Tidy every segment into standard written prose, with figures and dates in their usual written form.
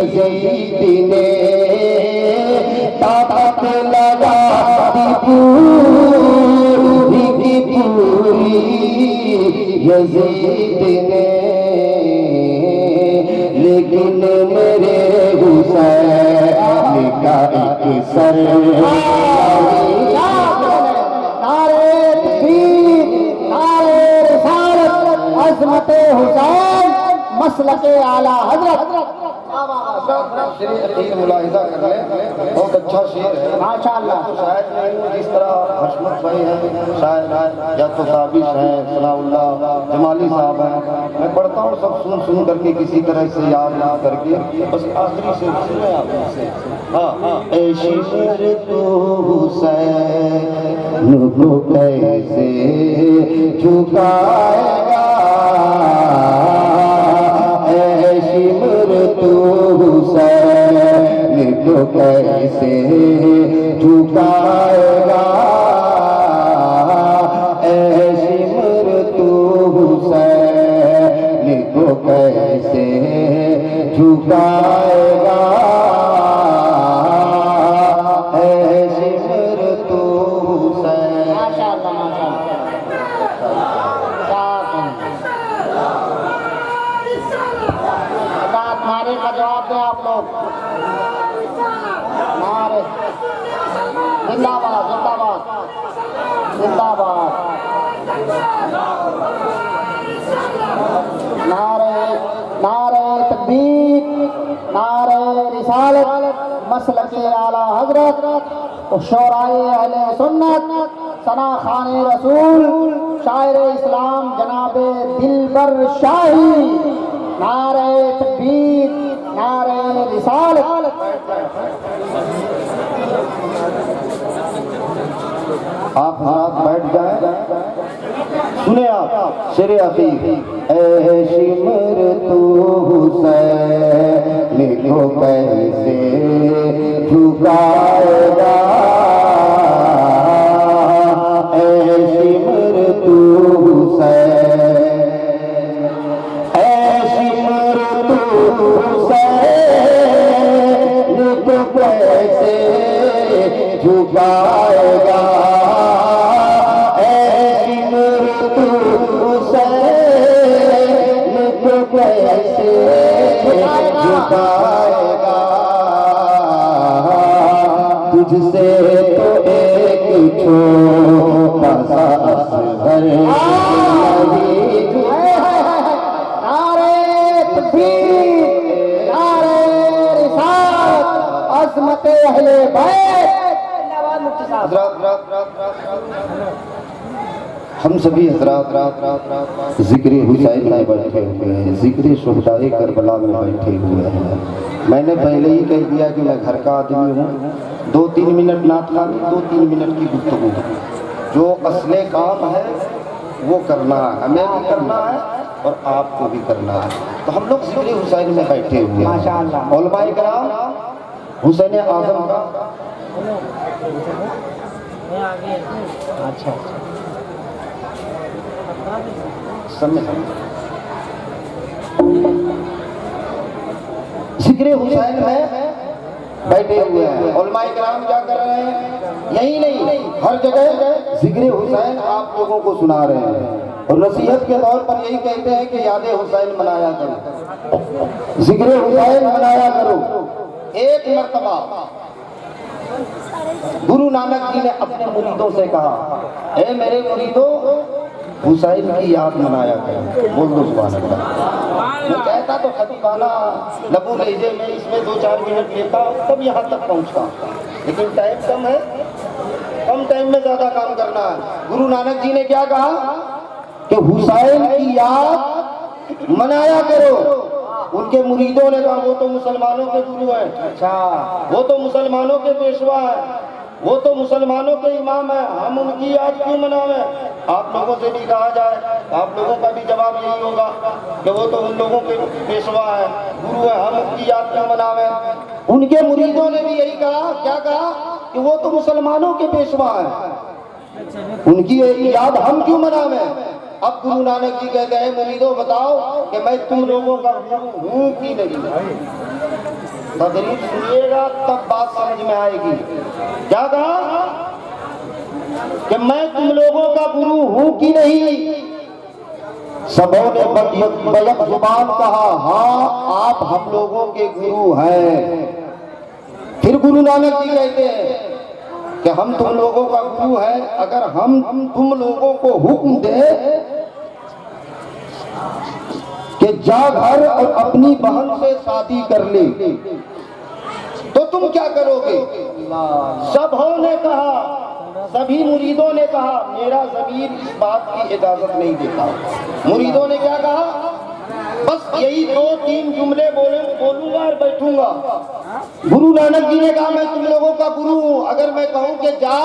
یزید نے طاقت لگا دی پوری کی پوری یزید نے، لیکن میرے حسین کا ایک سر عظمت حسین مسلک اعلی حضرت شریعت ملاحظہ کر لیں، بہت اچھا شعر ہے ماشاءاللہ۔ شاید نہیں جس طرح حشمت بھائی ہیں، شاید یا تو تابش ہیں، ثناء اللہ جمالی صاحب ہیں، میں پڑھتا ہوں سب سن کر کے کسی طرح سے یاد کر کے بس آخری سے سنیں آپ سے۔ اے شمر تو حسین کو کیسے جھکائے گا، شمر تو حسین کو کیسے جھکائے گا، اے شمر تو حسین کو کیسے جھکائے گا، اے شمر تو حسین۔ ماشاءاللہ نعرے کا جواب دیں آپ لوگ، نعرے زندہ باد زندہ باد زندہ باد، نعرے تکبیر، نعرے رسالت، مسلک اعلی حضرت، شورائے اہل سنت، ثنا خان رسول، شاعر اسلام جناب دلبر شاہی، نعرہ تکبیر، نعرہ رسالت۔ آپ حضرات بیٹھ جائیں، سنیں آپ شعر اخیر۔ اے شمر تو حسین کو کیسے جھکائے گا، اے شمر تو حسین، کیسے جھکائے گا، اے شمر تو حسین کو کیسے جھکائے گا، تجھ سے تو ایک چھوٹا سا اصغر عظمت اہل بیت۔ ہم سبھی حضرات ذکر حسین میں بیٹھے ہوئے ہیں، ذکر شہدائے کربلا میں بیٹھے ہوئے ہیں۔ میں نے پہلے ہی کہہ دیا کہ میں گھر کا آدمی ہوں، 2-3 منٹ نعت خوانی، 2-3 منٹ کی گفتگو، جو اصل کام ہے وہ کرنا ہے، ہمیں بھی کرنا ہے اور آپ کو بھی کرنا ہے۔ تو ہم لوگ ذکر حسین میں بیٹھے ہوئے ہیں ماشاءاللہ۔ علماء کرام حسین اعظم کا اچھا ذکر حسین میں بیٹھے ہوئے ہیں، علماء کرام کیا کر رہے ہیں؟ یہی نہیں، ہر جگہ ذکر حسین آپ لوگوں کو سنا رہے ہیں، اور نصیحت کے طور پر یہی کہتے ہیں کہ یاد حسین منایا کرو، ذکر حسین منایا کرو۔ ایک مرتبہ گرو نانک جی نے اپنے مریدوں سے کہا، اے میرے مریدوں حسین کی یاد منایا کرو، بول دو سبحان اللہ۔ میں کہتا تو خطیبانہ لبو لہجے میں اس میں 2-4 منٹ لیتا تب یہاں تک پہنچتا، لیکن ٹائم کم ہے، کم ٹائم میں زیادہ کام کرنا ہے۔ گرو نانک جی نے کیا کہا کہ حسین کی یاد منایا کرو۔ ان کے مریدوں نے کہا وہ تو مسلمانوں کے گرو ہیں، اچھا وہ تو مسلمانوں کے پیشوا ہیں، وہ تو مسلمانوں کے امام ہیں، ہم ان کی یاد کیوں مناویں؟ آپ لوگوں سے بھی کہا جائے، آپ لوگوں کا بھی جواب یہی ہوگا کہ وہ تو ان لوگوں کے پیشوا ہیں، گرو ہیں، ہم ان کی یاد کیوں مناویں؟ ان کے مریدوں نے بھی یہی کہا، کیا کہا کہ وہ تو مسلمانوں کے پیشوا ہیں، ان کی یاد ہم کیوں مناویں؟ اب گرو نانک جی کہتے ہیں مریدوں بتاؤ کہ میں تم لوگوں کا ہوں کی نہیں؟ تقریر سنیے گا تب بات سمجھ میں آئے گی. کیا کہا کہ میں تم لوگوں کا گرو ہوں کہ نہیں؟ سبوں نے بیک زبان کہا ہاں آپ ہم لوگوں کے گرو ہیں. پھر گرو نانک جی کہتے ہیں کہ ہم تم لوگوں کا گرو ہیں، اگر ہم تم لوگوں کو حکم دیں کہ جا گھر اور اپنی بہن سے شادی کر لے تو تم کیا کرو گے؟ سبوں نے کہا، سبھی مریدوں نے کہا میرا ضمیر اس بات کی اجازت نہیں دیتا. مریدوں نے کیا کہا؟ بس یہی 2-3 جملے بولوں گا اور بیٹھوں گا. گرو نانک جی نے کہا میں تم لوگوں کا گرو ہوں، اگر میں کہوں کہ جا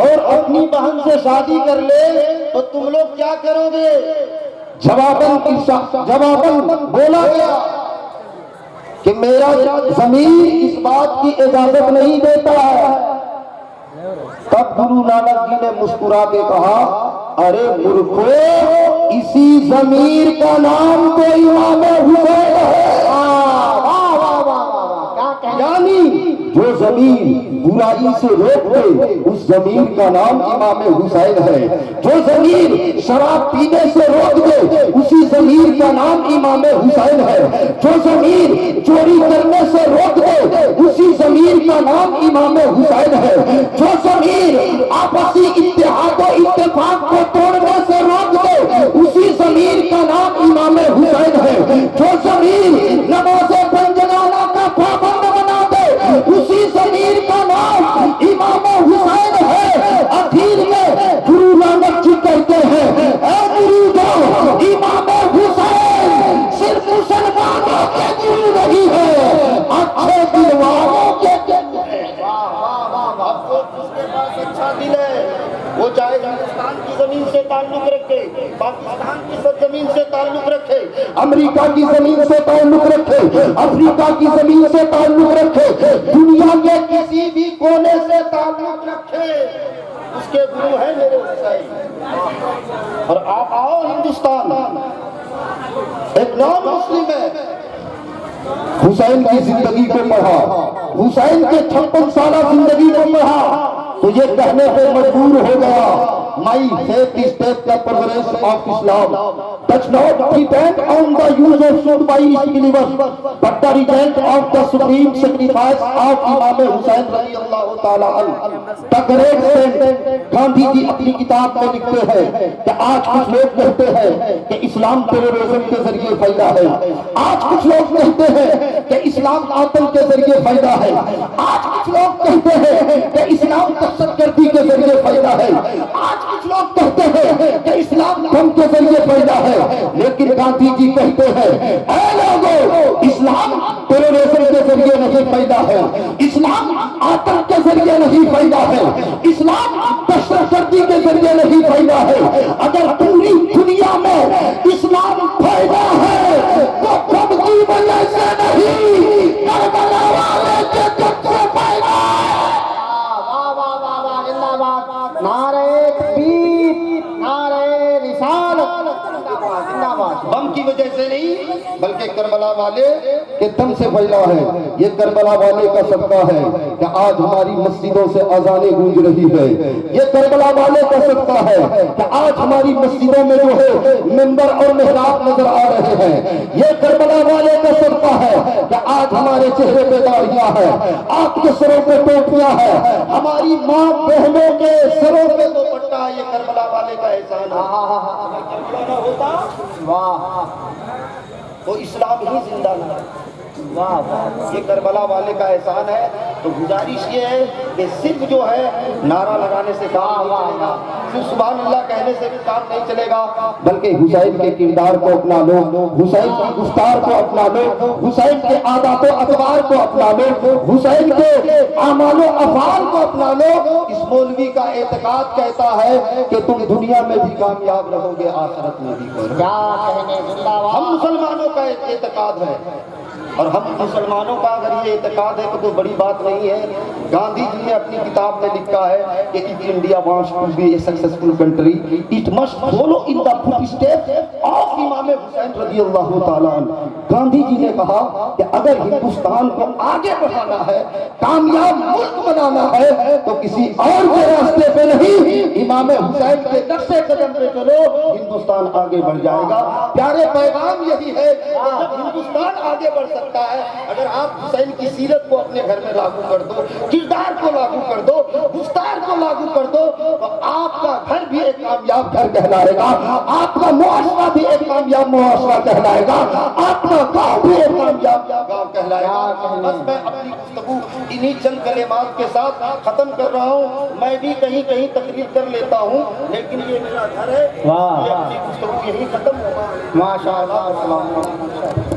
اور اپنی بہن سے شادی کر لے تو تم لوگ کیا کرو گے؟ جواباً بولا گیا کہ میرا ضمیر اس بات کی اجازت نہیں دیتا ہے. تب گرو نانک جی نے مسکرا کے کہا ارے مورکھو، اسی ضمیر کا نام تو امام حسین ہے. یعنی جو ضمیر برائی سے روک دے اس ضمیر کا نام امام حسین ہے. جو ضمیر شراب پینے سے روک دے اسی ضمیر کا نام امام حسین ہے. جو ضمیر چوری کرنے سے روک دے اسی ضمیر کا نام امام حسین ہے. جو ضمیر آپسی اتحاد و اتفاق کو توڑنے سے روک دے اسی ضمیر کا نام امام حسین ہے. جو ضمیر نماز پنجگانہ کا پابند بنا دے اسی ضمیر کا نام امام حسین ہے. اخیر میں گرو نانک جی کہتے ہیں اے مریدو، امام حسین صرف مسلمانوں کے گرو نہیں ہے، اچھے دل والوں کے گرو ہے. اس کے پاس اچھا دل ہے، وہ چاہے ہندوستان کی زمین سے تعلق رکھے، پاکستان کی زمین سے تعلق رکھے، امریکہ کی زمین سے تعلق رکھے، افریقہ کی زمین سے تعلق رکھے، دنیا کے کسی بھی کونے سے تعلق رکھے، اس کے گرو ہیں میرے حسین. اور آپ آؤ ہندوستان، ایک نام مسلم ہے، حسین کی زندگی کو پڑھا، حسین کے 56 سالہ زندگی کو پڑھا تو یہ کہنے پہ مجبور ہو گیا My faith is that the progress of Islam does not depend on the use of sword by its believers, but the result of the supreme sacrifice of Imam Hussain رضی اللہ تعالیٰ عنہ. The great saint گاندھی جی اپنی کتاب میں لکھتے ہیں کہ آج کچھ لوگ کہتے ہیں کہ اسلام ٹیررزم کے ذریعے پھیلا ہے، آج کچھ لوگ کہتے ہیں کہ اسلام قتل کے ذریعے پھیلا ہے، آج کچھ لوگ کہتے ہیں کہ اسلام دہشت گردی کے ذریعے پھیلا ہے، آج کچھ لوگ کہتے ہیں کہ اسلام دم کے ذریعے پیدا ہے. لیکن گاندھی جی کہتے ہیں اے لوگوں، اسلام ٹیررزم کے ذریعے نہیں پیدا ہے، اسلام آتنک کے ذریعے نہیں پیدا ہے، اسلام دہشت گردی کے ذریعے نہیں پیدا ہے. اگر پوری دنیا میں اسلام پیدا ہے تو کب کی وجہ سے نہیں، کربلا والے کے دم سے پیدا ہے. نعرہ تکبیر، نعرہ رسالت، بم کی وجہ سے نہیں بلکہ کربلا والے کے دم سے پھیلا ہے. یہ کربلا والے کا صدقہ ہے کہ آج ہماری مسجدوں سے اذانیں گونج رہی ہے. یہ کربلا والے کا صدقہ ہے کہ آج ہماری مسجدوں میں جو ہے منبر اور محراب نظر آ رہے ہیں. یہ کربلا والے کا صدقہ ہے کہ آج ہمارے چہرے پہ داڑھیاں ہیں، آپ کے سروں پہ ٹوپیاں ہیں، ہماری ماں بہنوں کے سروں پہ دوپٹہ. یہ کربلا والے کا احسان ہے. کربلا نہ ہوتا تو اسلام ہی زندہ نہ. یہ کربلا والے کا احسان ہے. تو گزارش یہ ہے کہ صرف جو ہے نعرہ لگانے سے کام نہیں چلے گا، صرف سبحان اللہ کہنے سے بھی کام نہیں چلے گا، بلکہ حسین کے کردار کو اپنا لو، حسین کی گفتار کو اپنا لو، حسین کے عادات و اطوار کو اپنا لو، حسین کے اعمال و افعال کو اپنا لو. اس مولوی کا اعتقاد کہتا ہے کہ تم دنیا میں بھی کامیاب رہو گے، آخرت میں بھی. ہم مسلمانوں کا اعتقاد ہے اور ہم مسلمانوں کا اگر یہ اعتقاد ہے تو کوئی بڑی بات نہیں ہے. گاندھی جی نے اپنی کتاب میں لکھا ہے کہ if India wants to be a successful country, it must follow in the footsteps of امام حسین رضی اللہ تعالیٰ عنہ. گاندھی جی نے کہا کہ اگر ہندوستان کو آگے بڑھانا ہے, کامیاب ملک بنانا ہے, تو کسی اور کے راستے پہ نہیں, امام حسین کے نقش قدم پہ چلو, ہندوستان آگے بڑھ جائے گا. پیارے پیغام یہی ہے کہ جب ہندوستان آگے بڑھ سکتا ہے, اگر آپ حسین کی سیرت کو اپنے گھر میں لاگو کر دو, کردار کو لاگو کر دو, گفتار کو لاگو کر دو, تو آپ کا گھر بھی ایک کامیاب گھر کہلائے گا, آپ کا معاشرہ بھی ایک کامیاب معاشرہ کہلائے گا, آپ کا گاؤں بھی ایک کامیاب گاؤں کہلائے گا. بس میں اپنی گفتگو انہی چند کلمات کے ساتھ ختم کر رہا ہوں. میں بھی کہیں کہیں تقریر کر لیتا ہوں, لیکن یہ میرا گھر ہے, یہ اپنی گفتگو یہی ختم ہوگا. ماشاء اللہ.